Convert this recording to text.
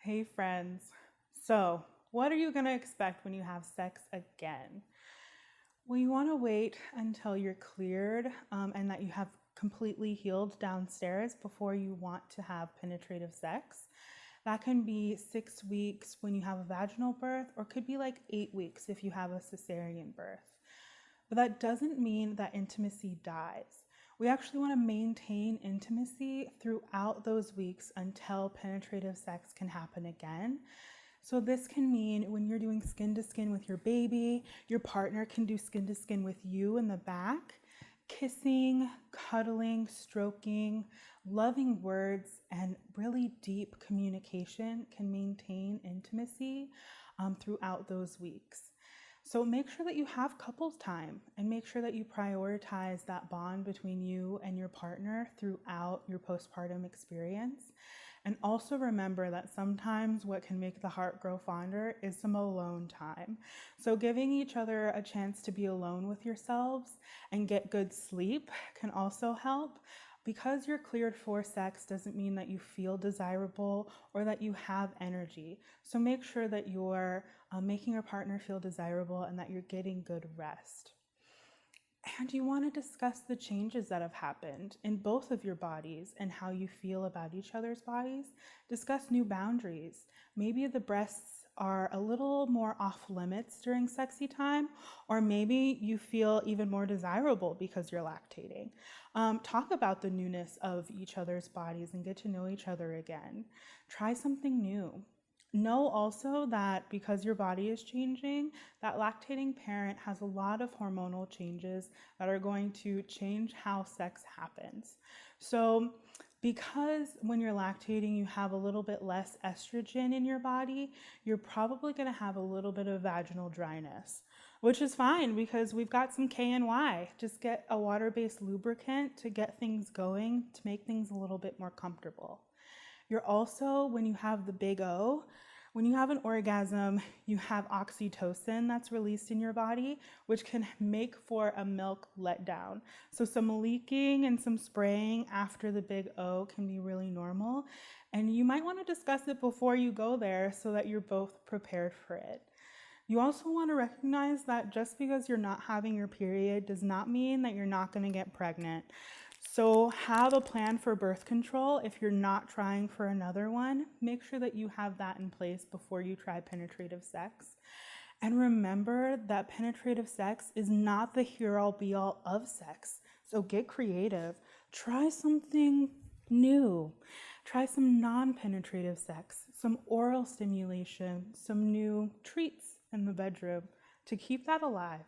Hey friends. So, what are you going to expect when you have sex again? Well, you want to wait until you're cleared and that you have completely healed downstairs before you want to have penetrative sex. That can be 6 weeks when you have a vaginal birth, or could be like 8 weeks if you have a cesarean birth. But that doesn't mean that intimacy dies. We actually want to maintain intimacy throughout those weeks until penetrative sex can happen again. So this can mean when you're doing skin to skin with your baby, your partner can do skin to skin with you in the back. Kissing, cuddling, stroking, loving words, and really deep communication can maintain intimacy throughout those weeks. So make sure that you have couples time and make sure that you prioritize that bond between you and your partner throughout your postpartum experience. And also remember that sometimes what can make the heart grow fonder is some alone time. So giving each other a chance to be alone with yourselves and get good sleep can also help. Because you're cleared for sex doesn't mean that you feel desirable or that you have energy. So make sure that you're making your partner feel desirable and that you're getting good rest. And you want to discuss the changes that have happened in both of your bodies and how you feel about each other's bodies. Discuss new boundaries. Maybe the breasts are a little more off limits during sexy time, or maybe you feel even more desirable because you're lactating. Talk about the newness of each other's bodies and get to know each other again. Try something new. Know also that because your body is changing, that lactating parent has a lot of hormonal changes that are going to change how sex happens. So because when you're lactating, you have a little bit less estrogen in your body, you're probably going to have a little bit of vaginal dryness, which is fine because we've got some K&Y. Just get a water-based lubricant to get things going, to make things a little bit more comfortable. You're also, when you have the big O, when you have an orgasm, you have oxytocin that's released in your body, which can make for a milk letdown. So some leaking and some spraying after the big O can be really normal. And you might want to discuss it before you go there so that you're both prepared for it. You also want to recognize that just because you're not having your period does not mean that you're not going to get pregnant. So have a plan for birth control. If you're not trying for another one, make sure that you have that in place before you try penetrative sex. And remember that penetrative sex is not the here-all be-all of sex. So get creative. Try something new. Try some non-penetrative sex, some oral stimulation, some new treats in the bedroom to keep that alive.